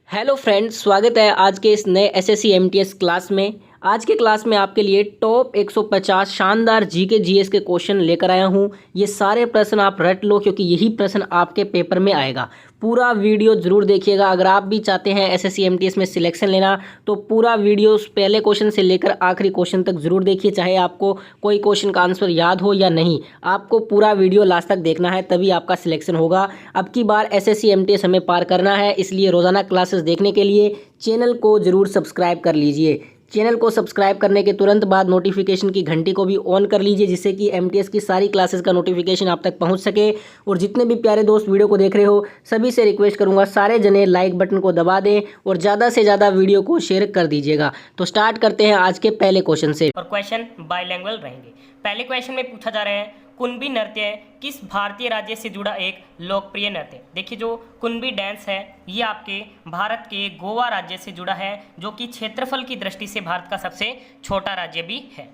Hello friends, स्वागत है आज के इस नए एसएससी एमटीएस क्लास में। आज के क्लास में आपके लिए टॉप 150 शानदार जीके जीएस के क्वेश्चन लेकर आया हूं। ये सारे प्रश्न आप रट लो क्योंकि यही प्रश्न आपके पेपर में आएगा। पूरा वीडियो ज़रूर देखिएगा। अगर आप भी चाहते हैं एसएससी एमटीएस में सिलेक्शन लेना तो पूरा वीडियो पहले क्वेश्चन से लेकर आखिरी क्वेश्चन तक ज़रूर देखिए। चाहे आपको कोई क्वेश्चन का आंसर याद हो या नहीं, आपको पूरा वीडियो लास्ट तक देखना है, तभी आपका सिलेक्शन होगा। अब की बार एसएससी एमटीएस हमें पार करना है, इसलिए रोज़ाना क्लासेस देखने के लिए चैनल को ज़रूर सब्सक्राइब कर लीजिए। चैनल को सब्सक्राइब करने के तुरंत बाद नोटिफिकेशन की घंटी को भी ऑन कर लीजिए, जिससे कि एमटीएस की सारी क्लासेस का नोटिफिकेशन आप तक पहुंच सके। और जितने भी प्यारे दोस्त वीडियो को देख रहे हो, सभी से रिक्वेस्ट करूंगा, सारे जने लाइक बटन को दबा दें और ज़्यादा से ज़्यादा वीडियो को शेयर कर दीजिएगा। तो स्टार्ट करते हैं आज के पहले क्वेश्चन से। और क्वेश्चन बाइलिंगुअल रहेंगे। पहले क्वेश्चन में पूछा जा रहा है कुणबी नृत्य किस भारतीय राज्य से जुड़ा एक लोकप्रिय नृत्य। देखिए, जो कुणबी डांस है ये आपके भारत के गोवा राज्य से जुड़ा है, जो कि क्षेत्रफल की दृष्टि से भारत का सबसे छोटा राज्य भी है।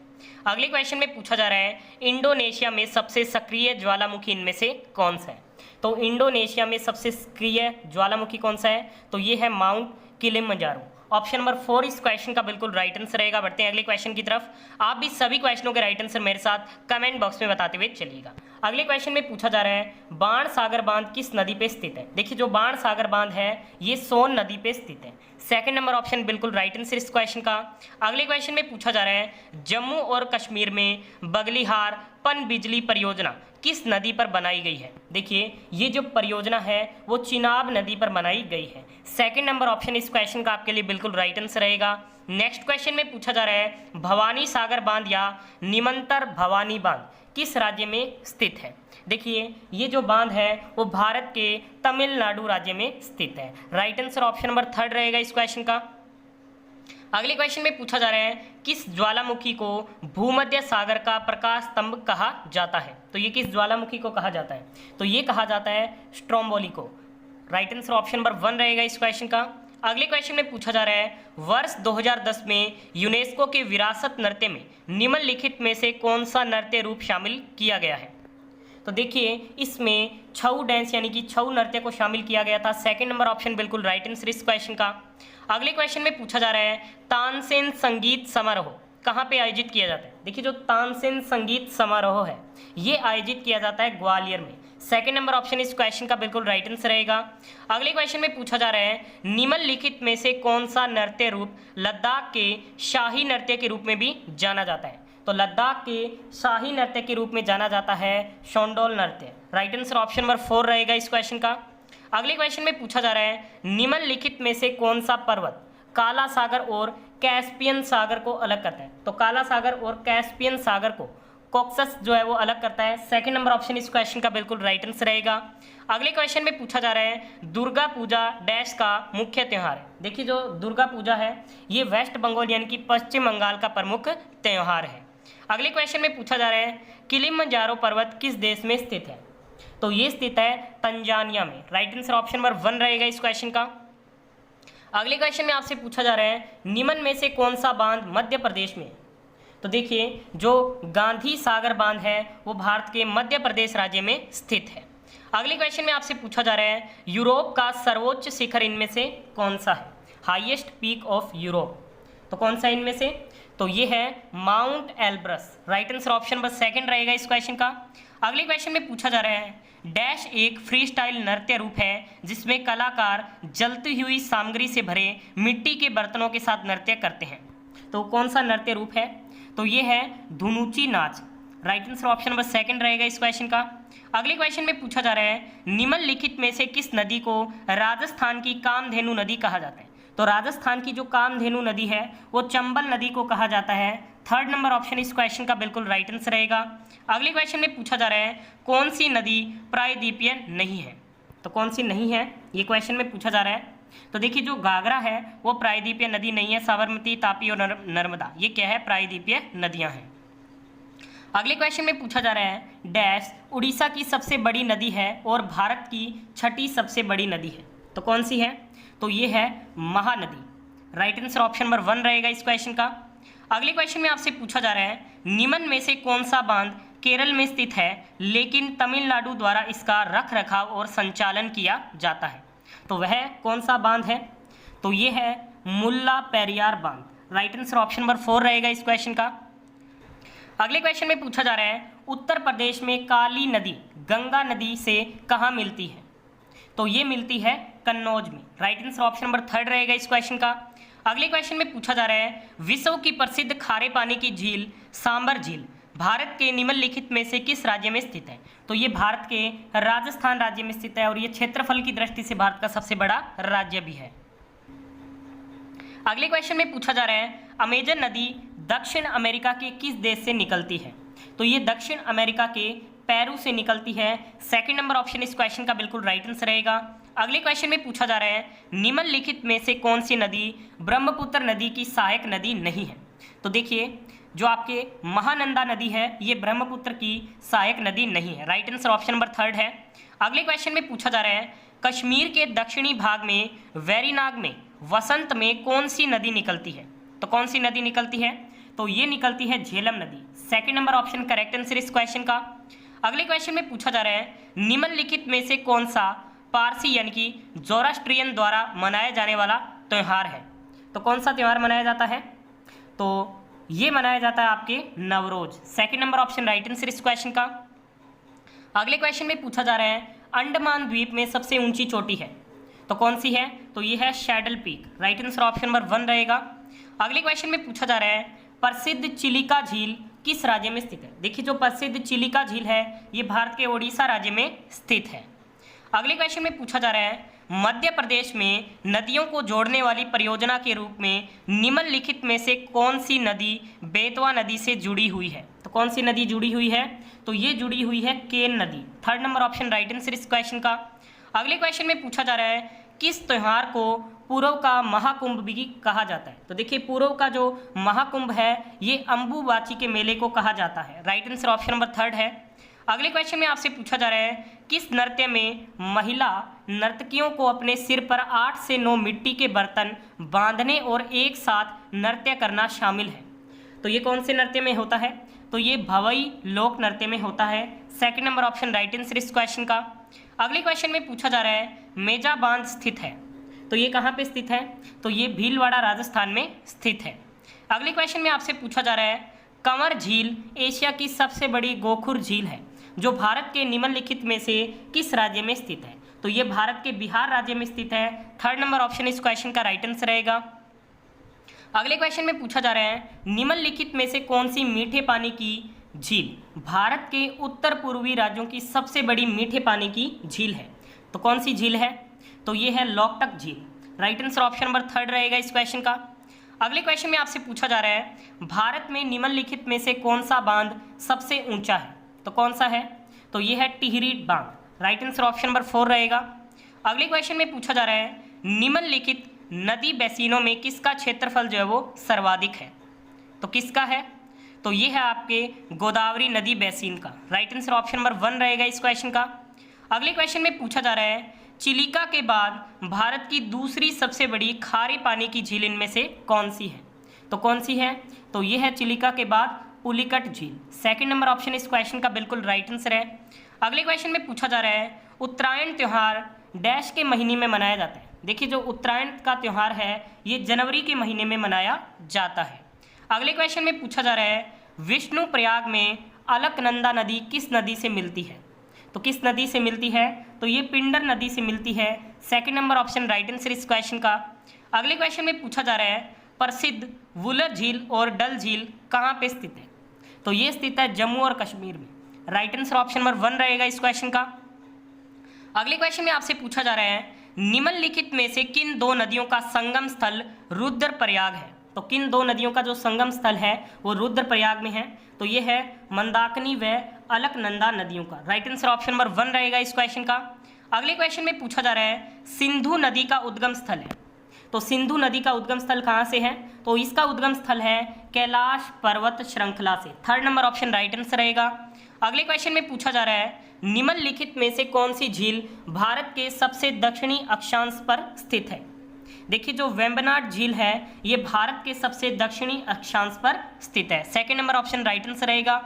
अगले क्वेश्चन में पूछा जा रहा है इंडोनेशिया में सबसे सक्रिय ज्वालामुखी इनमें से कौन सा है। तो इंडोनेशिया में सबसे सक्रिय ज्वालामुखी कौन सा है, तो ये है माउंट किलिमंजारो। ऑप्शन नंबर 4 इस क्वेश्चन का बिल्कुल राइट आंसर रहेगा। बढ़ते हैं अगले क्वेश्चन की तरफ। आप भी सभी क्वेश्चनों के राइट आंसर मेरे साथ कमेंट बॉक्स में बताते हुए चलिएगा। अगले क्वेश्चन में पूछा जा रहा है बाण सागर बांध किस नदी पे स्थित है। देखिए, जो बाण सागर बांध है ये सोन नदी पे स्थित है। सेकंड नंबर ऑप्शन बिल्कुल राइट आंसर इस क्वेश्चन का। अगले क्वेश्चन में पूछा जा रहा है जम्मू और कश्मीर में बगलिहार पन बिजली परियोजना किस नदी पर बनाई गई है। देखिए, ये जो परियोजना है वो चिनाब नदी पर बनाई गई है। सेकंड नंबर ऑप्शन इस क्वेश्चन का आपके लिए बिल्कुल राइट आंसर रहेगा। नेक्स्ट क्वेश्चन में पूछा जा रहा है भवानी सागर बांध या निमंतर भवानी बांध किस राज्य में स्थित है। देखिए, ये जो बांध है वो भारत के तमिलनाडु राज्य में स्थित है। राइट आंसर ऑप्शन नंबर 3 रहेगा इस क्वेश्चन का। अगले क्वेश्चन में पूछा जा रहा है किस ज्वालामुखी को भूमध्य सागर का प्रकाश स्तंभ कहा जाता है। तो ये किस ज्वालामुखी को कहा जाता है, तो ये कहा जाता है स्ट्रोम्बोली को। राइट आंसर ऑप्शन नंबर 1 रहेगा इस क्वेश्चन का। अगले क्वेश्चन में पूछा जा रहा है वर्ष 2010 में यूनेस्को के विरासत नृत्य में निम्नलिखित में से कौन सा नृत्य रूप शामिल किया गया है। तो देखिए, इसमें छऊ डांस यानी कि छऊ नृत्य को शामिल किया गया था। सेकंड नंबर ऑप्शन बिल्कुल राइट आंसर इस क्वेश्चन का। अगले क्वेश्चन में पूछा जा रहा है तानसेन संगीत समारोह कहाँ पे आयोजित किया जाता है। देखिए, जो तानसेन संगीत समारोह है ये आयोजित किया जाता है ग्वालियर में। सेकंड नंबर ऑप्शन इस क्वेश्चन का बिल्कुल राइट आंसर रहेगा। अगले क्वेश्चन में पूछा जा रहा है निम्नलिखित में से कौन सा नृत्य रूप लद्दाख के शाही नृत्य के रूप में भी जाना जाता है। तो लद्दाख के शाही नृत्य के रूप में जाना जाता है शोंडोल नृत्य। राइट आंसर ऑप्शन नंबर 4 रहेगा इस क्वेश्चन का। अगले क्वेश्चन में पूछा जा रहा है निम्नलिखित में से कौन सा पर्वत काला सागर और कैस्पियन सागर को अलग करता है। तो काला सागर और कैस्पियन सागर को कॉक्सस जो है वो अलग करता है। सेकंड नंबर ऑप्शन इस क्वेश्चन का बिल्कुल राइट आंसर रहेगा। अगले क्वेश्चन में पूछा जा रहा है दुर्गा पूजा डैश का मुख्य त्यौहार है। देखिए, जो दुर्गा पूजा है ये वेस्ट बंगाल यानी कि पश्चिम बंगाल का प्रमुख त्यौहार है। अगले क्वेश्चन में पूछा जा रहा है किलिमंजारो पर्वत किस देश में स्थित है। तो ये स्थित है तंजानिया में। राइट आंसर ऑप्शन नंबर 1 रहेगा इस क्वेश्चन का। अगले क्वेश्चन में आपसे पूछा जा रहा है निम्न में से कौन सा बांध मध्य प्रदेश में है। तो देखिए, जो गांधी सागर बांध है वो भारत के मध्य प्रदेश राज्य में स्थित है। अगले क्वेश्चन में आपसे पूछा जा रहा है यूरोप का सर्वोच्च शिखर इनमें से कौन सा है, हाईएस्ट पीक ऑफ यूरोप। तो कौन सा इनमें से, तो ये है mount Elbrus. Right answer option number 2 रहेगा इस क्वेश्चन का। अगले क्वेश्चन में पूछा जा रहा है डैश एक फ्री स्टाइल नृत्य रूप है जिसमें कलाकार जलती हुई सामग्री से भरे मिट्टी के बर्तनों के साथ नृत्य करते हैं। तो कौन सा नृत्य रूप है, तो ये है धुनुची नाच। राइट आंसर ऑप्शन नंबर 2 रहेगा इस क्वेश्चन का। अगले क्वेश्चन में पूछा जा रहा है निम्नलिखित में से किस नदी को राजस्थान की कामधेनु नदी कहा जाता है। तो राजस्थान की जो कामधेनु नदी है वो चंबल नदी को कहा जाता है। थर्ड नंबर ऑप्शन इस क्वेश्चन का बिल्कुल राइट आंसर रहेगा। अगले क्वेश्चन में पूछा जा रहा है कौन सी नदी प्रायद्वीपीय नहीं है। तो कौन सी नहीं है ये क्वेश्चन में पूछा जा रहा है। तो देखिए, जो घाघरा है वो प्रायद्वीपीय नदी नहीं है। साबरमती, तापी और नर्मदा ये क्या है, प्रायद्वीपीय नदियां हैं। अगले क्वेश्चन में पूछा जा रहा है डैश उड़ीसा की सबसे बड़ी नदी है और भारत की 6ठी सबसे बड़ी नदी है। तो कौन सी है, तो ये है Mahanadi. Right answer option number 1 रहेगा इस क्वेश्चन का। अगले क्वेश्चन में आपसे पूछा जा रहा है निम्न में से कौन सा बांध केरल में स्थित है लेकिन तमिलनाडु द्वारा इसका रख रखाव और संचालन किया जाता है। तो वह कौन सा बांध है, तो ये है मुल्ला पेरियार बांध। राइट आंसर ऑप्शन नंबर 4 रहेगा इस क्वेश्चन का। अगले क्वेश्चन में पूछा जा रहा है उत्तर प्रदेश में काली नदी गंगा नदी से कहाँ मिलती है? तो ये मिलती है कन्नौज में। राइट आंसर ऑप्शन नंबर 3 रहेगा इस क्वेश्चन का। अगले क्वेश्चन में पूछा जा रहा है विश्व की प्रसिद्ध खारे पानी की झील सांबर झील भारत के निम्नलिखित में से किस राज्य में स्थित है? तो ये भारत के राजस्थान राज्य में स्थित है और ये क्षेत्रफल की दृष्टि से भारत का सबसे बड़ा राज्य भी है। अगले क्वेश्चन में पूछा जा रहा है अमेजन नदी दक्षिण अमेरिका के किस देश से निकलती है? तो ये दक्षिण अमेरिका के पेरू से निकलती है। सेकंड नंबर ऑप्शन इस क्वेश्चन का बिल्कुल राइट आंसर रहेगा। अगले क्वेश्चन में पूछा जा रहा है निम्नलिखित में से कौन सी नदी ब्रह्मपुत्र नदी की सहायक नदी नहीं है? तो देखिए जो आपके महानंदा नदी है ये ब्रह्मपुत्र की सहायक नदी नहीं है। राइट आंसर ऑप्शन नंबर 3 है। अगले क्वेश्चन में पूछा जा रहा है कश्मीर के दक्षिणी भाग में वेरीनाग में वसंत में कौन सी नदी निकलती है? तो कौन सी नदी निकलती है? तो ये निकलती है झेलम नदी। Second number option correct answer इस क्वेश्चन का। अगले क्वेश्चन में पूछा जा रहा है निम्नलिखित में से कौन सा पारसी यानी कि जोरास्ट्रियन द्वारा मनाया जाने वाला त्यौहार है? तो कौन सा त्यौहार मनाया जाता है? तो ये मनाया जाता है आपके Navroz. Second number option right answer इस क्वेश्चन का। अगले क्वेश्चन में पूछा जा रहा है अंडमान द्वीप में सबसे ऊंची चोटी है तो कौन सी है? तो ये है saddle peak. Right answer option number 1 रहेगा। अगले क्वेश्चन में पूछा जा रहा है प्रसिद्ध चिलिका झील किस राज्य में स्थित है? देखिए जो प्रसिद्ध चिलिका झील है ये भारत के ओडिशा राज्य में स्थित है। अगले क्वेश्चन में पूछा जा रहा है मध्य प्रदेश में नदियों को जोड़ने वाली परियोजना के रूप में निम्नलिखित में से कौन सी नदी बेतवा नदी से जुड़ी हुई है? तो कौन सी नदी जुड़ी हुई है? तो ये जुड़ी हुई है केन नदी। Third number option right answer इस क्वेश्चन का। अगले क्वेश्चन में पूछा जा रहा है किस त्यौहार को पूर्व का महाकुंभ भी कहा जाता है? तो देखिए पूर्व का जो महाकुंभ है ये अंबुबाची के मेले को कहा जाता है। राइट आंसर ऑप्शन नंबर 3 है। अगले क्वेश्चन में आपसे पूछा जा रहा है किस नृत्य में महिला नर्तकियों को अपने सिर पर 8 से 9 मिट्टी के बर्तन बांधने और एक साथ नृत्य करना शामिल है? तो ये कौन से नृत्य में होता है? तो ये भवई लोक नृत्य में होता है। Second number option right answer इस क्वेश्चन का। अगले क्वेश्चन में पूछा जा रहा है मेजा बांध स्थित है तो ये कहाँ पे स्थित है? तो ये भीलवाड़ा राजस्थान में स्थित है। अगले क्वेश्चन में आपसे पूछा जा रहा है कंवर झील एशिया की सबसे बड़ी गोखुर झील है जो भारत के निम्नलिखित में से किस राज्य में स्थित है? तो ये भारत के बिहार राज्य में स्थित है। थर्ड नंबर ऑप्शन इस क्वेश्चन का राइट आंसर रहेगा। अगले क्वेश्चन में पूछा जा रहा है निम्नलिखित में से कौन सी मीठे पानी की झील भारत के उत्तर पूर्वी राज्यों की सबसे बड़ी मीठे पानी की झील है? तो कौन सी झील है? तो ये है लोकटक झील। राइट आंसर ऑप्शन नंबर 3 रहेगा इस क्वेश्चन का। अगले क्वेश्चन में आपसे पूछा जा रहा है भारत में निम्नलिखित में से कौन सा बांध सबसे ऊंचा है? तो कौन सा है? तो ये है टिहरी बांध। राइट आंसर ऑप्शन नंबर 4 रहेगा। अगले क्वेश्चन में पूछा जा रहा है निम्नलिखित नदी बेसिनों में किसका क्षेत्रफल जो है वो सर्वाधिक है? तो किसका है? तो ये है आपके गोदावरी नदी बेसिन का। राइट आंसर ऑप्शन नंबर 1 रहेगा इस क्वेश्चन का। अगले क्वेश्चन में पूछा जा रहा है चिलिका के बाद भारत की दूसरी सबसे बड़ी खारे पानी की झील इनमें से कौन सी है? तो कौन सी है? तो ये है चिलिका के बाद पुलिकट झील। सेकंड नंबर ऑप्शन इस क्वेश्चन का बिल्कुल राइट आंसर है। अगले क्वेश्चन में पूछा जा रहा है उत्तरायण त्यौहार डैश के महीने में मनाया जाता है? देखिए जो उत्तरायण का त्यौहार है ये जनवरी के महीने में मनाया जाता है। अगले क्वेश्चन में पूछा जा रहा है विष्णु प्रयाग में अलकनंदा नदी किस नदी से मिलती है? तो किस नदी से मिलती है? तो ये पिंडर नदी से मिलती है। Second number option right answer इस क्वेश्चन का। अगले क्वेश्चन में पूछा जा रहा है प्रसिद्ध वुलर झील और डल झील कहाँ पे स्थित है? तो ये स्थित है जम्मू और कश्मीर में। राइट आंसर ऑप्शन नंबर 1 रहेगा इस क्वेश्चन का। अगले क्वेश्चन में आपसे पूछा जा रहा है निम्नलिखित में से किन 2 नदियों का संगम स्थल रुद्रप्रयाग है? तो किन 2 नदियों का जो संगम स्थल है वो रुद्रप्रयाग में है? तो ये है मंदाकिनी व अलकनंदा नदियों का। राइट आंसर ऑप्शन नंबर 1 रहेगा इस क्वेश्चन का। अगले क्वेश्चन में पूछा जा रहा है सिंधु नदी का उद्गम स्थल है तो सिंधु नदी का उद्गम स्थल कहाँ से है? तो इसका उद्गम स्थल है कैलाश पर्वत श्रृंखला से। Third number option right answer रहेगा। अगले क्वेश्चन में पूछा जा रहा है निम्नलिखित में से कौन सी झील भारत के सबसे दक्षिणी अक्षांश पर स्थित है? देखिए जो वेम्बनाड झील है ये भारत के सबसे दक्षिणी अक्षांश पर स्थित है। Second number option right answer रहेगा।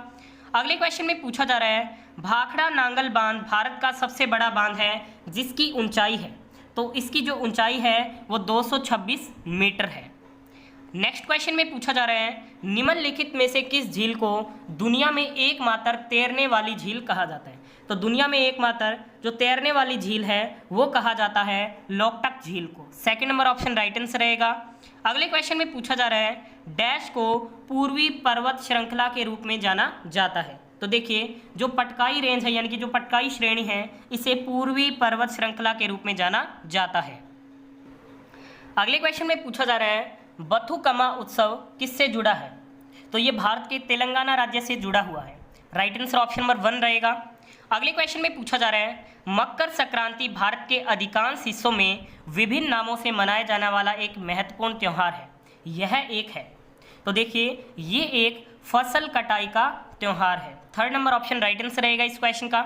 अगले क्वेश्चन में पूछा जा रहा है भाखड़ा नांगल बांध भारत का सबसे बड़ा बांध है जिसकी ऊंचाई है? तो इसकी जो ऊंचाई है वो 226 मीटर है। नेक्स्ट क्वेश्चन में पूछा जा रहा है, निम्नलिखित में से किस झील को दुनिया में एकमात्र तैरने वाली झील कहा जाता है? तो दुनिया में एकमात्र जो तैरने वाली झील है वो कहा जाता है लोकटक झील को। Second number option right answer रहेगा। अगले क्वेश्चन में पूछा जा रहा है, डैश को पूर्वी पर्वत श्रृंखला के रूप में जाना जाता है? तो देखिए, जो पटकाई रेंज है यानी कि जो पटकाई श्रेणी है, इसे पूर्वी पर्वत श्रृंखला के रूप में जाना जाता है। अगले क्वेश्चन में पूछा जा रहा है, बथुकम्मा उत्सव किससे जुड़ा है? तो ये भारत के तेलंगाना राज्य से जुड़ा हुआ है। राइट आंसर ऑप्शन नंबर 1 रहेगा। अगले क्वेश्चन में पूछा जा रहा है, मकर संक्रांति भारत के अधिकांश हिस्सों में विभिन्न नामों से मनाया जाने वाला एक महत्वपूर्ण त्यौहार है। यह एक है, तो देखिए ये एक फसल कटाई का त्यौहार है। Third number option right answer रहेगा इस क्वेश्चन का।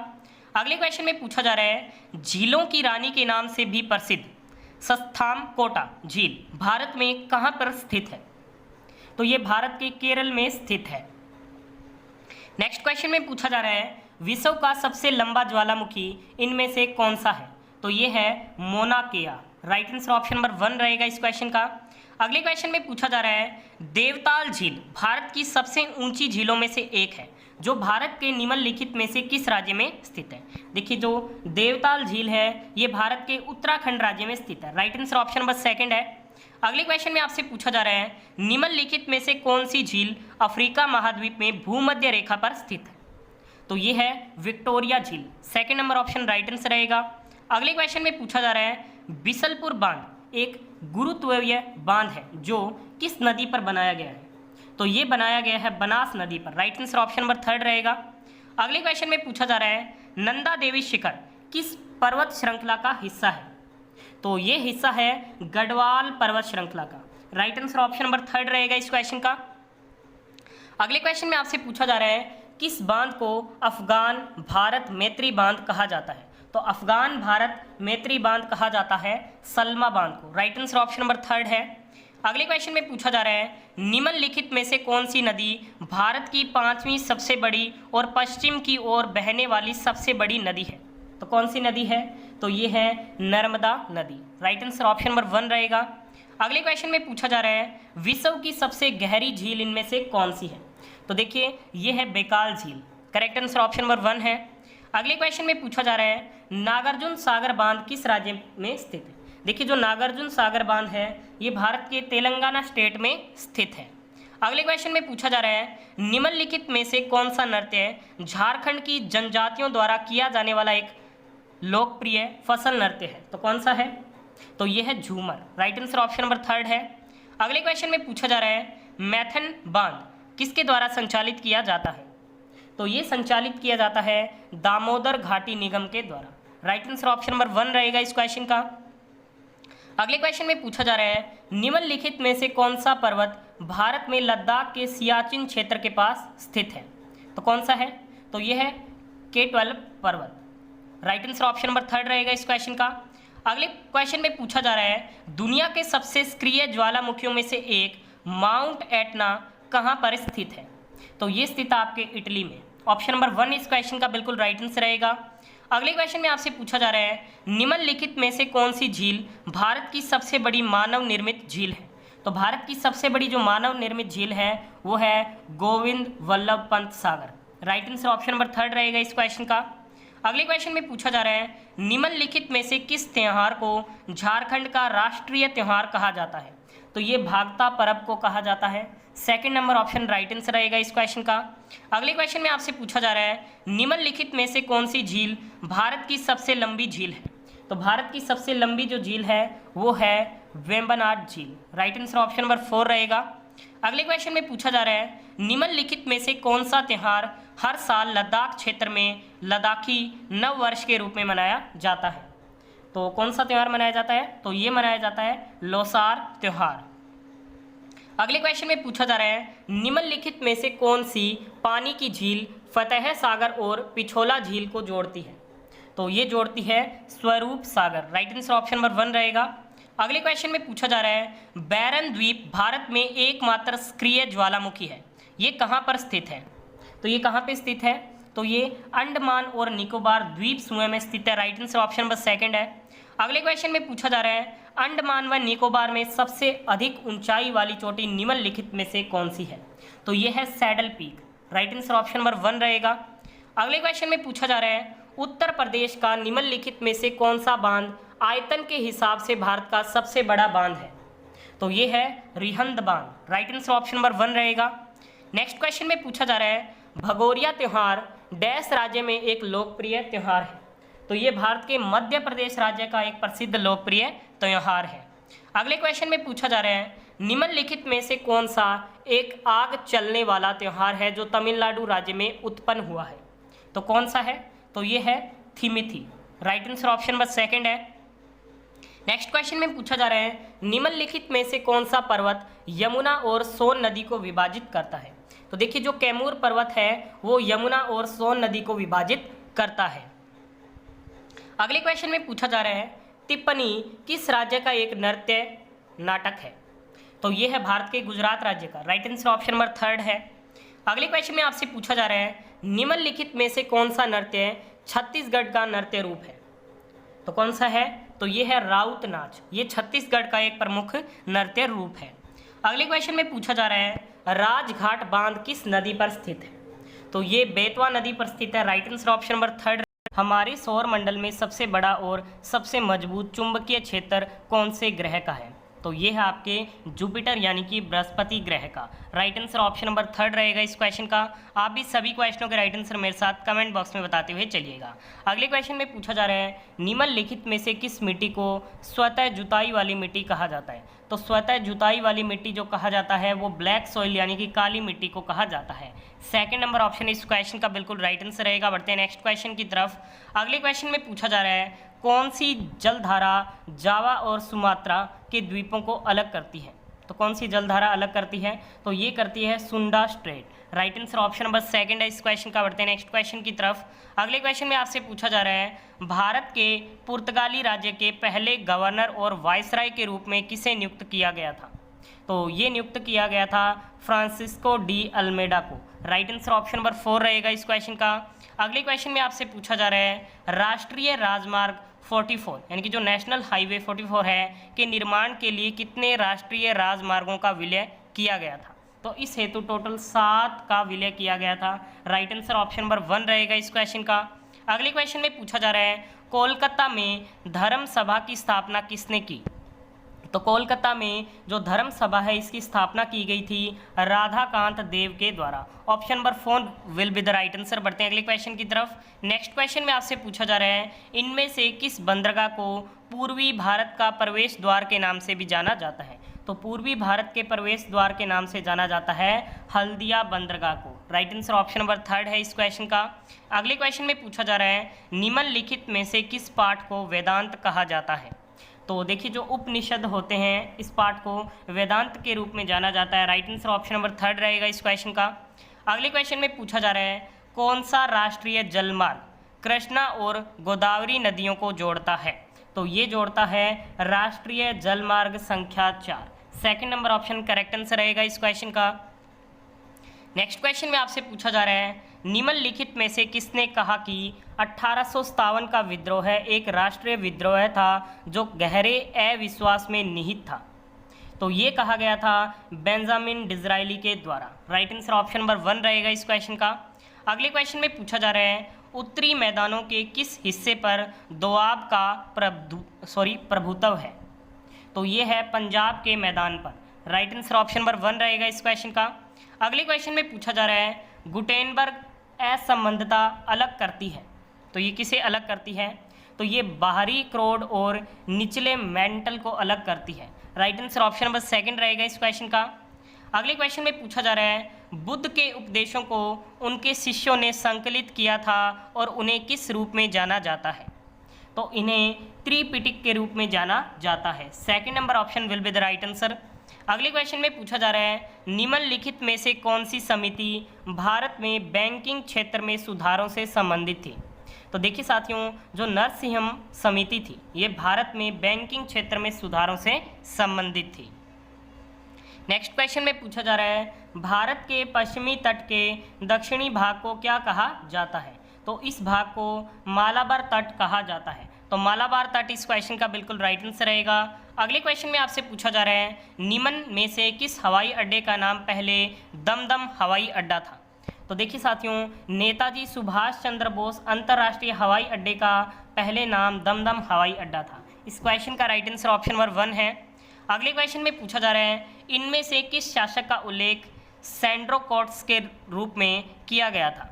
अगले क्वेश्चन में पूछा जा रहा है, झीलों की रानी के नाम से भी प्रसिद्ध सस्थामकोटा झील भारत में कहाँ पर स्थित है? तो ये भारत के केरल में स्थित है। नेक्स्ट क्वेश्चन में पूछा जा रहा है, विश्व का सबसे लंबा ज्वालामुखी इनमें से कौन सा है? तो ये है मोना केआ। राइट आंसर ऑप्शन नंबर 1 रहेगा इस क्वेश्चन का। अगले क्वेश्चन में पूछा जा रहा है, देवताल झील भारत की सबसे ऊंची झीलों में से एक है, जो भारत के निम्नलिखित में से किस राज्य में स्थित है? देखिए, जो देवताल झील है ये भारत के उत्तराखंड राज्य में स्थित है। राइट आंसर ऑप्शन नंबर 2 है। अगले क्वेश्चन में आपसे पूछा जा रहा है, निम्नलिखित में से कौन सी झील अफ्रीका महाद्वीप में भूमध्य रेखा पर स्थित है? तो ये है विक्टोरिया झील। Second number option right answer रहेगा। अगले क्वेश्चन में पूछा जा रहा है, बिसलपुर बांध एक गुरुत्वीय बांध है जो किस नदी पर बनाया गया है? तो ये बनाया गया है बनास नदी पर। राइट आंसर ऑप्शन नंबर 3 रहेगा। अगले क्वेश्चन में पूछा जा रहा है, नंदा देवी शिखर किस पर्वत श्रृंखला का हिस्सा है? तो ये हिस्सा है गढ़वाल पर्वत श्रृंखला का। राइट आंसर ऑप्शन नंबर 3 रहेगा इस क्वेश्चन का। अगले क्वेश्चन में आपसे पूछा जा रहा है, किस बांध को अफगान भारत मैत्री बांध कहा जाता है? तो अफगान भारत मैत्री बांध कहा जाता है सलमा बांध को। राइट आंसर ऑप्शन नंबर 3 है। अगले क्वेश्चन में पूछा जा रहा है, निम्नलिखित में से कौन सी नदी भारत की 5वीं सबसे बड़ी और पश्चिम की ओर बहने वाली सबसे बड़ी नदी है? तो कौन सी नदी है? तो ये है नर्मदा नदी। राइट आंसर ऑप्शन नंबर 1 रहेगा। अगले क्वेश्चन में पूछा जा रहा है, विश्व की सबसे गहरी झील इनमें से कौन सी है? तो देखिए ये है बेकाल झील। करेक्ट आंसर ऑप्शन नंबर 1 है। अगले क्वेश्चन में पूछा जा रहा है, नागार्जुन सागर बांध किस राज्य में स्थित है? देखिए, जो नागार्जुन सागर बांध है ये भारत के तेलंगाना स्टेट में स्थित है। अगले क्वेश्चन में पूछा जा रहा है, निम्नलिखित में से कौन सा नृत्य झारखंड की जनजातियों द्वारा किया जाने वाला एक लोकप्रिय फसल नृत्य है? तो कौन सा है? तो ये है झूमर। राइट आंसर ऑप्शन नंबर 3 है। अगले क्वेश्चन में पूछा जा रहा है, मैथन बांध किसके द्वारा संचालित किया जाता है? तो ये संचालित किया जाता है दामोदर घाटी निगम के द्वारा। राइट आंसर ऑप्शन नंबर 1 रहेगा इस क्वेश्चन का। अगले क्वेश्चन में पूछा जा रहा है, निम्नलिखित में से कौन सा पर्वत भारत में लद्दाख के सियाचिन क्षेत्र के पास स्थित है? तो कौन सा है? तो ये है K12 पर्वत। राइट आंसर ऑप्शन नंबर 3 रहेगा इस क्वेश्चन का। अगले क्वेश्चन में पूछा जा रहा है, दुनिया के सबसे सक्रिय ज्वालामुखियों में से एक माउंट एटना कहाँ पर स्थित है? तो ये स्थित है आपके इटली में। ऑप्शन नंबर 1 इस क्वेश्चन का बिल्कुल राइट आंसर रहेगा। अगले क्वेश्चन में आपसे पूछा जा रहा है, निम्नलिखित में से कौन सी झील भारत की सबसे बड़ी मानव निर्मित झील है? तो भारत की सबसे बड़ी जो मानव निर्मित झील है वो है Govind Vallabh Pant Sagar. Right answer option number 3 रहेगा इस क्वेश्चन का। अगले क्वेश्चन में पूछा जा रहा है, निम्नलिखित में से किस त्यौहार को झारखंड का राष्ट्रीय त्यौहार कहा जाता है? तो ये भागता पर्व को कहा जाता है। Second number option right answer रहेगा इस क्वेश्चन का। अगले क्वेश्चन में आपसे पूछा जा रहा है, निम्नलिखित में से कौन सी झील भारत की सबसे लंबी झील है? तो भारत की सबसे लंबी जो झील है वो है वेम्बनाड झील। राइट आंसर ऑप्शन नंबर 4 रहेगा। अगले क्वेश्चन में पूछा जा रहा है, निम्नलिखित में से कौन सा त्यौहार हर साल लद्दाख क्षेत्र में लद्दाखी नव वर्ष के रूप में मनाया जाता है? तो कौन सा त्यौहार मनाया जाता है? तो ये मनाया जाता है लोसार त्यौहार। अगले क्वेश्चन में पूछा जा रहा है, निम्नलिखित में से कौन सी पानी की झील फतेह सागर और पिछोला झील को जोड़ती है? तो ये जोड़ती है Swaroop Sagar. Right answer option number 1 रहेगा। अगले क्वेश्चन में पूछा जा रहा है, बैरन द्वीप भारत में एकमात्र सक्रिय ज्वालामुखी है, ये कहाँ पर स्थित है? तो ये कहाँ पे स्थित है? तो ये अंडमान और निकोबार द्वीप समूह में स्थित है। राइट आंसर ऑप्शन नंबर 2 है। अगले क्वेश्चन में पूछा जा रहा है अंडमान व निकोबार में सबसे अधिक ऊंचाई वाली चोटी निम्नलिखित में से कौन सी है? तो ये है saddle peak. Right answer option number 1 रहेगा। अगले क्वेश्चन में पूछा जा रहा है उत्तर प्रदेश का निम्नलिखित में से कौन सा बांध आयतन के हिसाब से भारत का सबसे बड़ा बांध है? तो ये है रिहंद बांध। राइट आंसर ऑप्शन नंबर 1 रहेगा। नेक्स्ट क्वेश्चन में पूछा जा रहा है भगोरिया त्योहार डैश राज्य में एक लोकप्रिय त्योहार है? तो ये भारत के मध्य प्रदेश राज्य का एक प्रसिद्ध लोकप्रिय त्योहार है। अगले क्वेश्चन में पूछा जा रहा है निम्नलिखित में से कौन सा एक आग चलने वाला त्योहार है जो तमिलनाडु राज्य में उत्पन्न हुआ है? तो कौन सा है? तो ये है थिमिथि। राइट आंसर ऑप्शन नंबर 2 है। नेक्स्ट क्वेश्चन में पूछा जा रहा है निम्नलिखित में से कौन सा पर्वत यमुना और सोन नदी को विभाजित करता है? तो देखिए जो कैमूर पर्वत है वो यमुना और सोन नदी को विभाजित करता है। अगले क्वेश्चन में पूछा जा रहा है टिप्पणी किस राज्य का एक नृत्य नाटक है? तो ये है भारत के गुजरात राज्य का। राइट आंसर ऑप्शन नंबर 3 है। अगले क्वेश्चन में आपसे पूछा जा रहा है निम्नलिखित में से कौन सा नृत्य छत्तीसगढ़ का नृत्य रूप है? तो कौन सा है? तो ये है राउत नाच। ये छत्तीसगढ़ का एक प्रमुख नृत्य रूप है। अगले क्वेश्चन में पूछा जा रहा है राजघाट बांध किस नदी पर स्थित है? तो ये बेतवा नदी पर स्थित है। Right answer option number 3। हमारे सौर मंडल में सबसे बड़ा और सबसे मजबूत चुंबकीय क्षेत्र कौन से ग्रह का है? तो ये है आपके जुपिटर यानी कि बृहस्पति ग्रह का। राइट आंसर ऑप्शन नंबर 3 रहेगा इस क्वेश्चन का। आप भी सभी क्वेश्चनों के राइट आंसर मेरे साथ कमेंट बॉक्स में बताते हुए चलिएगा। अगले क्वेश्चन में पूछा जा रहा है निम्नलिखित में से किस मिट्टी को स्वतः जुताई वाली मिट्टी कहा जाता है? तो स्वतः जुताई वाली मिट्टी जो कहा जाता है वो ब्लैक सॉइल यानी कि काली मिट्टी को कहा जाता है। 2 नंबर ऑप्शन इस क्वेश्चन का बिल्कुल राइट आंसर रहेगा। बढ़ते हैं नेक्स्ट क्वेश्चन की तरफ। अगले क्वेश्चन में पूछा जा रहा है कौन सी जलधारा जावा और सुमात्रा के द्वीपों को अलग करती है? तो कौन सी जलधारा अलग करती है? तो ये करती है सुंडा straight. Right answer option number 2 है इस क्वेश्चन का। बढ़ते हैं नेक्स्ट क्वेश्चन की तरफ। अगले क्वेश्चन में आपसे पूछा जा रहा है भारत के पुर्तगाली राज्य के पहले गवर्नर और वायसराय के रूप में किसे नियुक्त किया गया था? तो ये नियुक्त किया गया था फ्रांसिस्को डी अल्मेडा को। राइट आंसर ऑप्शन नंबर 4 रहेगा इस क्वेश्चन का। अगले क्वेश्चन में आपसे पूछा जा रहा है राष्ट्रीय राजमार्ग 44 यानी कि जो नेशनल हाईवे 44 है के निर्माण के लिए कितने राष्ट्रीय राजमार्गों का विलय किया गया था? तो इस हेतु टोटल 7 का विलय किया गया था। राइट आंसर ऑप्शन नंबर 1 रहेगा इस क्वेश्चन का। अगले क्वेश्चन में पूछा जा रहा है कोलकाता में धर्म सभा की स्थापना किसने की? तो कोलकाता में जो धर्म सभा है इसकी स्थापना की गई थी राधाकांत देव के द्वारा। Option number 4 will be the right answer. बढ़ते हैं अगले क्वेश्चन की तरफ। नेक्स्ट क्वेश्चन में आपसे पूछा जा रहा है इनमें से किस बंदरगाह को पूर्वी भारत का प्रवेश द्वार के नाम से भी जाना जाता है? तो पूर्वी भारत के प्रवेश द्वार के नाम से जाना जाता है हल्दिया बंदरगाह को। राइट आंसर ऑप्शन नंबर 3 है इस क्वेश्चन का। अगले क्वेश्चन में पूछा जा रहा है निम्नलिखित में से किस पाठ को वेदांत कहा जाता है? तो देखिए जो उपनिषद होते हैं इस पाठ को वेदांत के रूप में जाना जाता है। राइट आंसर ऑप्शन नंबर 3 रहेगा इस क्वेश्चन का। अगले क्वेश्चन में पूछा जा रहा है कौन सा राष्ट्रीय जलमार्ग कृष्णा और गोदावरी नदियों को जोड़ता है? तो ये जोड़ता है राष्ट्रीय जलमार्ग संख्या 4। 2 नंबर ऑप्शन करेक्ट आंसर रहेगा इस क्वेश्चन का। नेक्स्ट क्वेश्चन में आपसे पूछा जा रहा है निम्नलिखित में से किसने कहा कि 1857 का विद्रोह एक राष्ट्रीय विद्रोह था जो गहरे अविश्वास में निहित था? तो ये कहा गया था बेंजामिन डिज़रायली के द्वारा। राइट आंसर ऑप्शन नंबर 1 रहेगा इस क्वेश्चन का। अगले क्वेश्चन में पूछा जा रहा है उत्तरी मैदानों के किस हिस्से पर दोआब का प्रभुत्व है? तो ये है पंजाब के मैदान पर। राइट आंसर ऑप्शन नंबर 1 रहेगा इस क्वेश्चन का। अगले क्वेश्चन में पूछा जा रहा है गुटेनबर्ग असंबद्धता अलग करती है। तो ये किसे अलग करती है? तो ये बाहरी क्रोड और निचले मेंटल को अलग करती है। राइट आंसर ऑप्शन नंबर 2 रहेगा इस क्वेश्चन का। अगले क्वेश्चन में पूछा जा रहा है बुद्ध के उपदेशों को उनके शिष्यों ने संकलित किया था और उन्हें किस रूप में जाना जाता है? तो इन्हें त्रिपिटक के रूप में जाना जाता है। 2 number option will be the right answer. अगले क्वेश्चन में पूछा जा रहा है निम्नलिखित में से कौन सी समिति भारत में बैंकिंग क्षेत्र में सुधारों से संबंधित थी? तो देखिए साथियों जो नरसिंहम समिति थी ये भारत में बैंकिंग क्षेत्र में सुधारों से संबंधित थी। नेक्स्ट क्वेश्चन में पूछा जा रहा है भारत के पश्चिमी तट के दक्षिणी भाग को क्या कहा जाता है? तो इस भाग को मालाबार तट कहा जाता है। तो मालाबार तट इस क्वेश्चन का बिल्कुल राइट आंसर रहेगा। अगले क्वेश्चन में आपसे पूछा जा रहा है निम्न में से किस हवाई अड्डे का नाम पहले दमदम हवाई अड्डा था। तो देखिए साथियों, नेताजी सुभाष चंद्र बोस अंतर्राष्ट्रीय हवाई अड्डे का पहले नाम दमदम हवाई अड्डा था। इस क्वेश्चन का राइट आंसर ऑप्शन नंबर 1 है। अगले क्वेश्चन में पूछा जा रहा है इनमें से किस शासक का उल्लेख सेंड्रोकोट्स के रूप में किया गया था।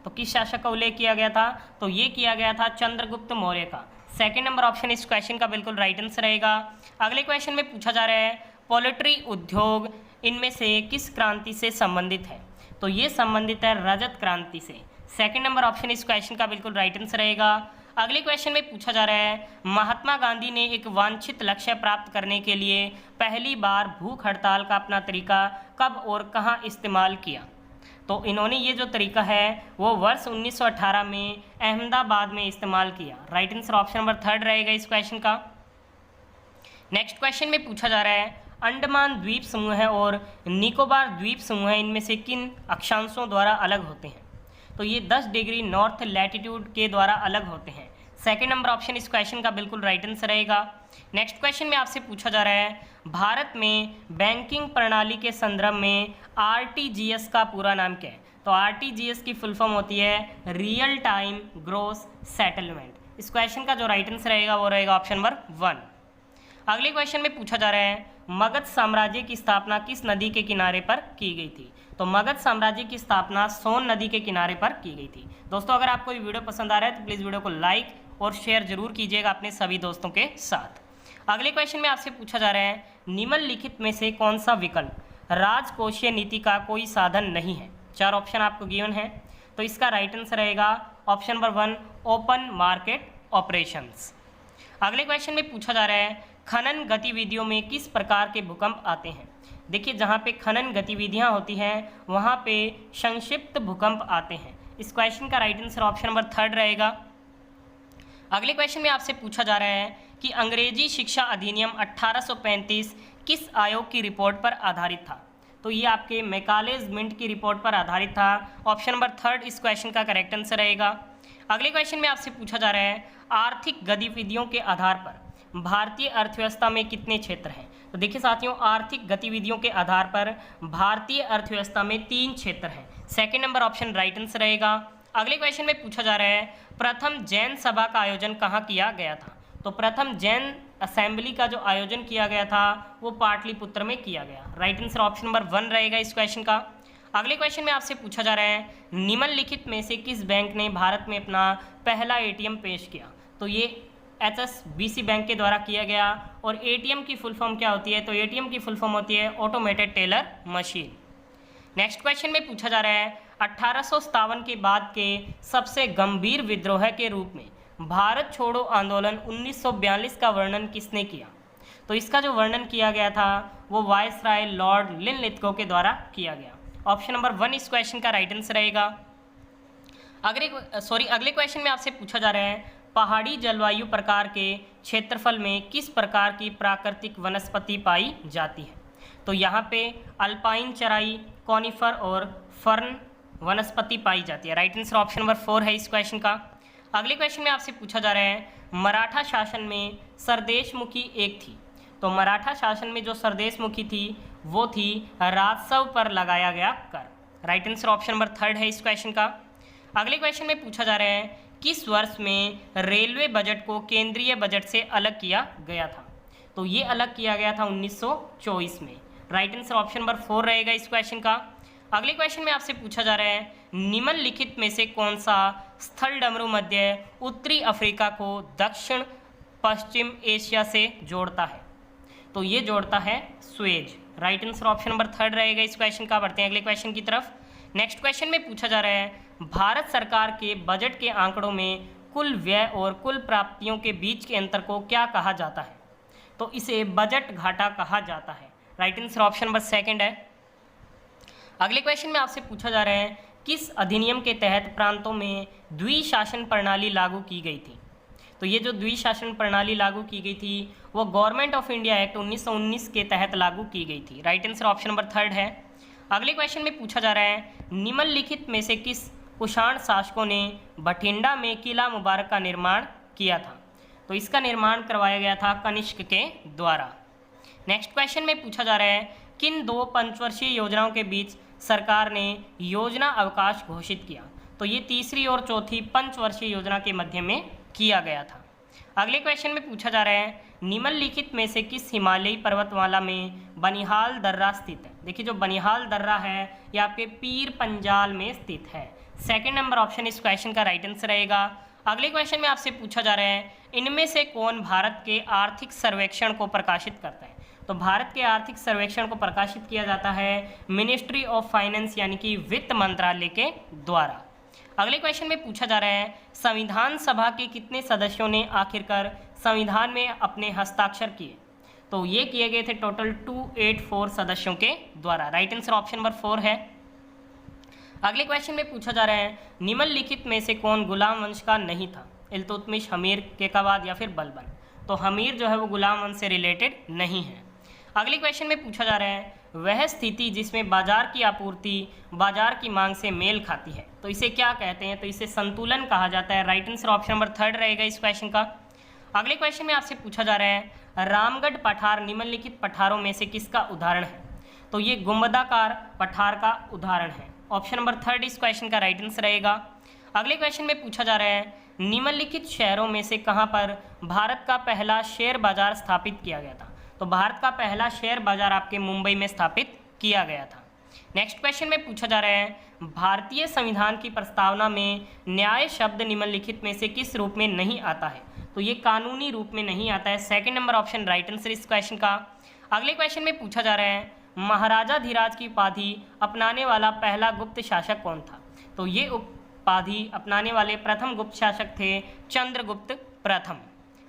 तो किस शासक का उल्लेख किया गया था, तो ये किया गया था चंद्रगुप्त मौर्य का। सेकंड नंबर ऑप्शन इस क्वेश्चन का बिल्कुल राइट आंसर रहेगा। अगले क्वेश्चन में पूछा जा रहा है पोल्ट्री उद्योग इनमें से किस क्रांति से संबंधित है। तो ये संबंधित है रजत क्रांति से। सेकंड नंबर ऑप्शन इस क्वेश्चन का बिल्कुल राइट आंसर रहेगा। अगले क्वेश्चन में पूछा जा रहा है महात्मा गांधी ने एक वांछित लक्ष्य प्राप्त करने के लिए पहली बार भूख हड़ताल का अपना तरीका कब और कहां इस्तेमाल किया। तो इन्होंने ये जो तरीका है वो वर्ष 1918 में अहमदाबाद में इस्तेमाल किया। राइट आंसर ऑप्शन नंबर 3 रहेगा इस क्वेश्चन का। नेक्स्ट क्वेश्चन में पूछा जा रहा है अंडमान द्वीप समूह और निकोबार द्वीप समूह इनमें से किन अक्षांशों द्वारा अलग होते हैं। तो ये 10 डिग्री नॉर्थ लैटिट्यूड के द्वारा अलग होते हैं। सेकंड नंबर ऑप्शन इस क्वेश्चन का बिल्कुल राइट आंसर रहेगा। नेक्स्ट क्वेश्चन में आपसे पूछा जा रहा है भारत में बैंकिंग प्रणाली के संदर्भ में आरटीजीएस का पूरा नाम क्या है। तो आरटीजीएस की फुल फॉर्म होती है रियल टाइम ग्रॉस सेटलमेंट। इस क्वेश्चन का जो राइट आंसर रहेगा वो रहेगा ऑप्शन नंबर 1। अगले क्वेश्चन में पूछा जा रहा है मगध साम्राज्य की स्थापना किस नदी के किनारे पर की गई थी। तो मगध साम्राज्य की स्थापना सोन नदी के किनारे पर की गई थी। दोस्तों, अगर आपको ये वीडियो पसंद आ रहा है तो प्लीज़ वीडियो को लाइक और शेयर जरूर कीजिएगा अपने सभी दोस्तों के साथ। अगले क्वेश्चन में आपसे पूछा जा रहा है निम्नलिखित में से कौन सा विकल्प राजकोषीय नीति का कोई साधन नहीं है। 4 ऑप्शन आपको गिवन है, तो इसका राइट आंसर रहेगा option number 1 open market operations. अगले क्वेश्चन में पूछा जा रहा है खनन गतिविधियों में किस प्रकार के भूकंप आते हैं। देखिए, जहाँ पे खनन गतिविधियाँ होती हैं वहाँ पे संक्षिप्त भूकंप आते हैं। इस क्वेश्चन का राइट आंसर ऑप्शन नंबर 3 रहेगा। अगले क्वेश्चन में आपसे पूछा जा रहा है कि अंग्रेजी शिक्षा अधिनियम 1835 किस आयोग की रिपोर्ट पर आधारित था। तो ये आपके मैकालेज मिंट की रिपोर्ट पर आधारित था। ऑप्शन नंबर 3 इस क्वेश्चन का करेक्ट आंसर रहेगा। अगले क्वेश्चन में आपसे पूछा जा रहा है आर्थिक गतिविधियों के आधार पर भारतीय अर्थव्यवस्था में कितने क्षेत्र हैं। तो देखिए साथियों, आर्थिक गतिविधियों के आधार पर भारतीय अर्थव्यवस्था में 3 क्षेत्र हैं। Second number option right answer रहेगा। अगले क्वेश्चन में पूछा जा रहा है प्रथम जैन सभा का आयोजन कहाँ किया गया था। तो प्रथम जैन असेंबली का जो आयोजन किया गया था वो पाटलिपुत्र में किया गया। राइट आंसर ऑप्शन नंबर 1 रहेगा इस क्वेश्चन का। अगले क्वेश्चन में आपसे पूछा जा रहा है निम्नलिखित में से किस बैंक ने भारत में अपना पहला एटीएम पेश किया। तो ये HSBC बैंक के द्वारा किया गया। और एटीएम की फुल फॉर्म क्या होती है। तो एटीएम की फुल फॉर्म होती है automated teller machine. Next question में पूछा जा रहा है 1857 के बाद के सबसे गंभीर विद्रोह के रूप में भारत छोड़ो आंदोलन 1942 का वर्णन किसने किया। तो इसका जो वर्णन किया गया था वो वायसराय लॉर्ड लिनलिथगो के द्वारा किया गया। ऑप्शन नंबर 1 इस क्वेश्चन का राइट आंसर रहेगा। अगले क्वेश्चन में आपसे पूछा जा रहा है पहाड़ी जलवायु प्रकार के क्षेत्रफल में किस प्रकार की प्राकृतिक वनस्पति पाई जाती है। तो यहाँ पे अल्पाइन चराई, कॉनिफर और फर्न वनस्पति पाई जाती है। राइट आंसर ऑप्शन नंबर 4 है इस क्वेश्चन का। अगले क्वेश्चन में आपसे पूछा जा रहा है मराठा शासन में सरदेशमुखी एक थी। तो मराठा शासन में जो सरदेशमुखी थी वो थी राजस्व पर लगाया गया कर। राइट आंसर ऑप्शन नंबर 3 है इस क्वेश्चन का। अगले क्वेश्चन में पूछा जा रहा है किस वर्ष में रेलवे बजट को केंद्रीय बजट से अलग किया गया था। तो ये अलग किया गया था 1924 में। राइट आंसर ऑप्शन नंबर 4 रहेगा इस क्वेश्चन का। अगले क्वेश्चन में आपसे पूछा जा रहा है निम्नलिखित में से कौन सा स्थल डमरू मध्य उत्तरी अफ्रीका को दक्षिण पश्चिम एशिया से जोड़ता है। तो ये जोड़ता है Suez. Right answer option number 3 रहेगा इस क्वेश्चन का। बढ़ते हैं अगले क्वेश्चन की तरफ। नेक्स्ट क्वेश्चन में पूछा जा रहा है भारत सरकार के बजट के आंकड़ों में कुल व्यय और कुल प्राप्तियों के बीच के अंतर को क्या कहा जाता है। तो इसे बजट घाटा कहा जाता है। राइट आंसर ऑप्शन नंबर 2 है। अगले क्वेश्चन में आपसे पूछा जा रहा है किस अधिनियम के तहत प्रांतों में द्विशासन प्रणाली लागू की गई थी। तो ये जो द्विशासन प्रणाली लागू की गई थी वो गवर्नमेंट ऑफ इंडिया एक्ट 1919 के तहत लागू की गई थी। राइट आंसर ऑप्शन नंबर 3 है। अगले क्वेश्चन में पूछा जा रहा है निम्नलिखित में से किस कुषाण शासकों ने बठिंडा में किला मुबारक का निर्माण किया था? तो इसका निर्माण करवाया गया था कनिष्क के द्वारा। नेक्स्ट क्वेश्चन में पूछा जा रहा है किन 2 पंचवर्षीय योजनाओं के बीच सरकार ने योजना अवकाश घोषित किया? तो ये तीसरी और चौथी पंचवर्षीय योजना के मध्य में किया गया था। अगले क्वेश्चन में पूछा जा रहा है निम्नलिखित में से किस हिमालयी पर्वतमाला में बनिहाल दर्रा स्थित है? देखिए जो बनिहाल दर्रा है ये आपके पीर पंजाल में स्थित है। सेकंड नंबर ऑप्शन इस क्वेश्चन का राइट आंसर रहेगा। अगले क्वेश्चन में आपसे पूछा जा रहा है इनमें से कौन भारत के आर्थिक सर्वेक्षण को प्रकाशित करता है? तो भारत के आर्थिक सर्वेक्षण को प्रकाशित किया जाता है मिनिस्ट्री ऑफ फाइनेंस यानी कि वित्त मंत्रालय के द्वारा। अगले क्वेश्चन में पूछा जा रहा है संविधान सभा के कितने सदस्यों ने आखिरकार संविधान में अपने हस्ताक्षर किए? तो ये किए गए थे टोटल 284 सदस्यों के द्वारा। राइट आंसर ऑप्शन नंबर 4 है। अगले क्वेश्चन में पूछा जा रहा है निम्नलिखित में से कौन गुलाम वंश का नहीं था? इल्तुतमिश, हमीर, केकाबाद या फिर बलबन? तो हमीर जो है वो गुलाम वंश से रिलेटेड नहीं है। अगले क्वेश्चन में पूछा जा रहा है वह स्थिति जिसमें बाजार की आपूर्ति बाजार की मांग से मेल खाती है, तो इसे क्या कहते हैं? तो इसे संतुलन कहा जाता है। राइट आंसर ऑप्शन नंबर 3 रहेगा इस क्वेश्चन का। अगले क्वेश्चन में आपसे पूछा जा रहा है रामगढ़ पठार निम्नलिखित पठारों में से किसका उदाहरण है? तो ये गुंबदाकार पठार का उदाहरण है। ऑप्शन नंबर 3 इस क्वेश्चन का राइट आंसर रहेगा। अगले क्वेश्चन में पूछा जा रहा है निम्नलिखित शहरों में से कहाँ पर भारत का पहला शेयर बाजार स्थापित किया गया था? तो भारत का पहला शेयर बाजार आपके मुंबई में स्थापित किया गया था। नेक्स्ट क्वेश्चन में पूछा जा रहा है भारतीय संविधान की प्रस्तावना में न्याय शब्द निम्नलिखित में से किस रूप में नहीं आता है? तो ये कानूनी रूप में नहीं आता है। Second number option right answer इस क्वेश्चन का। अगले क्वेश्चन में पूछा जा रहा है महाराजाधिराज की उपाधि अपनाने वाला पहला गुप्त शासक कौन था? तो ये उपाधि अपनाने वाले प्रथम गुप्त शासक थे चंद्रगुप्त प्रथम।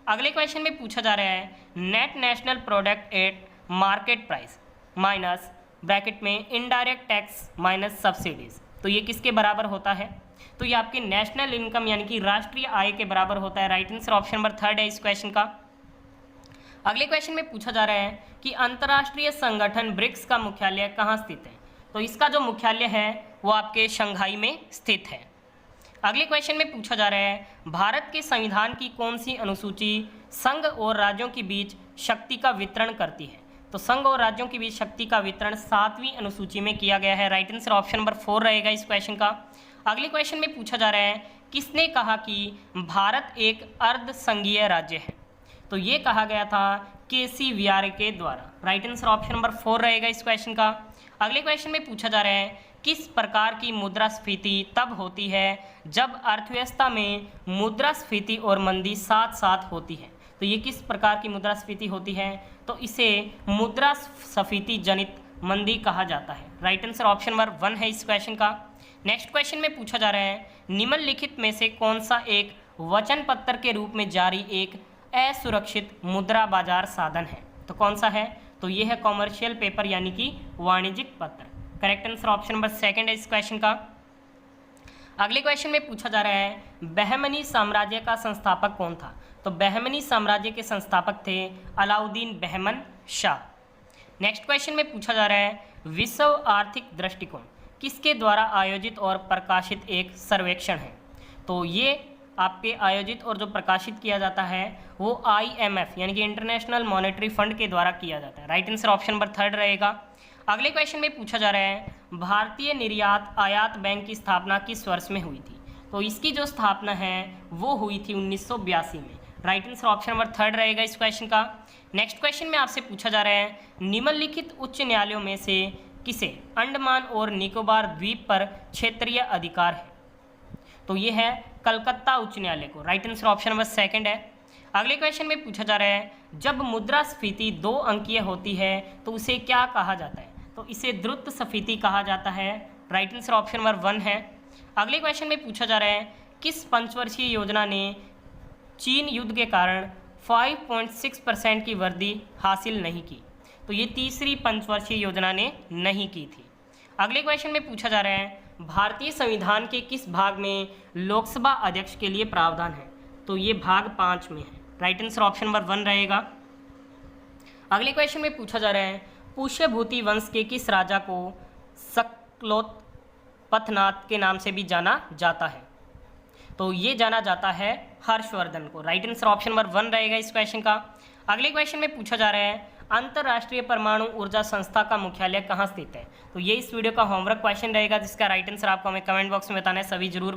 अगले क्वेश्चन में पूछा जा रहा है net national product at market price minus bracket में इनडायरेक्ट टैक्स माइनस सब्सिडीज, तो ये किसके बराबर होता है? तो ये आपके नेशनल इनकम यानी कि राष्ट्रीय आय के बराबर होता है। राइट आंसर ऑप्शन नंबर 3 है इस क्वेश्चन का। अगले क्वेश्चन में पूछा जा रहा है कि अंतर्राष्ट्रीय संगठन ब्रिक्स का मुख्यालय कहाँ स्थित है? तो इसका जो मुख्यालय है वो आपके शंघाई में स्थित है। अगले क्वेश्चन में पूछा जा रहा है भारत के संविधान की कौन सी अनुसूची संघ और राज्यों के बीच शक्ति का वितरण करती है? तो संघ और राज्यों के बीच शक्ति का वितरण 7वीं अनुसूची में किया गया है। राइट आंसर ऑप्शन नंबर 4 रहेगा इस क्वेश्चन का। अगले क्वेश्चन में पूछा जा रहा है किसने कहा कि भारत एक अर्ध संघीय राज्य है? तो ये कहा गया था केसी वियारे के द्वारा। राइट आंसर ऑप्शन नंबर 4 रहेगा इस क्वेश्चन का। अगले क्वेश्चन में पूछा जा रहा है किस प्रकार की मुद्रास्फीति तब होती है जब अर्थव्यवस्था में मुद्रास्फीति और मंदी साथ साथ होती है? तो ये किस प्रकार की मुद्रास्फीति होती है? तो इसे मुद्रास्फीति जनित मंदी कहा जाता है। राइट आंसर ऑप्शन नंबर 1 है इस क्वेश्चन का। नेक्स्ट क्वेश्चन में पूछा जा रहा है निम्नलिखित में से कौन सा एक वचन पत्र के रूप में जारी एक असुरक्षित मुद्रा बाजार साधन है? तो कौन सा है? तो ये है कॉमर्शियल पेपर यानी कि वाणिज्यिक पत्र। करेक्ट आंसर ऑप्शन नंबर 2 है इस क्वेश्चन का। अगले क्वेश्चन में पूछा जा रहा है बहमनी साम्राज्य का संस्थापक कौन था? तो बहमनी साम्राज्य के संस्थापक थे अलाउद्दीन बहमन शाह। नेक्स्ट क्वेश्चन में पूछा जा रहा है विश्व आर्थिक दृष्टिकोण किसके द्वारा आयोजित और प्रकाशित एक सर्वेक्षण है? तो ये आपके आयोजित और जो प्रकाशित किया जाता है वो IMF यानी कि इंटरनेशनल मॉनेटरी फंड के द्वारा किया जाता है। राइट आंसर ऑप्शन नंबर 3 रहेगा। अगले क्वेश्चन में पूछा जा रहा है भारतीय निर्यात आयात बैंक की स्थापना किस वर्ष में हुई थी? तो इसकी जो स्थापना है वो हुई थी 1982 में। राइट आंसर ऑप्शन नंबर 3 रहेगा इस क्वेश्चन का। नेक्स्ट क्वेश्चन में आपसे पूछा जा रहा है निम्नलिखित उच्च न्यायालयों में से किसे अंडमान और निकोबार द्वीप पर क्षेत्रीय अधिकार है? तो ये है कलकत्ता उच्च न्यायालय को। राइट आंसर ऑप्शन नंबर 2 है। अगले क्वेश्चन में पूछा जा रहा है जब मुद्रास्फीति 2 अंकीय होती है तो उसे क्या कहा जाता है? तो इसे द्रुत स्फीति कहा जाता है। राइट आंसर ऑप्शन नंबर 1 है। अगले क्वेश्चन में पूछा जा रहा है किस पंचवर्षीय योजना ने चीन युद्ध के कारण 5.6% की वृद्धि हासिल नहीं की? तो ये तीसरी पंचवर्षीय योजना ने नहीं की थी। अगले क्वेश्चन में पूछा जा रहा है भारतीय संविधान के किस भाग में लोकसभा अध्यक्ष के लिए प्रावधान है? तो ये भाग 5 में है। राइट आंसर ऑप्शन नंबर 1 रहेगा। अगले क्वेश्चन में पूछा जा रहा है पुष्यभूति वंश के किस राजा को सक्लोत पथनाथ के नाम से भी जाना जाता है? तो ये जाना जाता है हर्षवर्धन को। राइट आंसर ऑप्शन नंबर 1 रहेगा इस क्वेश्चन का। अगले क्वेश्चन में पूछा जा रहा है अंतरराष्ट्रीय परमाणु ऊर्जा संस्था का मुख्यालय कहाँ स्थित है। तो ये इस वीडियो का होमवर्क क्वेश्चन रहेगा, जिसका राइट आंसर आपको हमें कमेंट बॉक्स में बताना है। सभी जरूर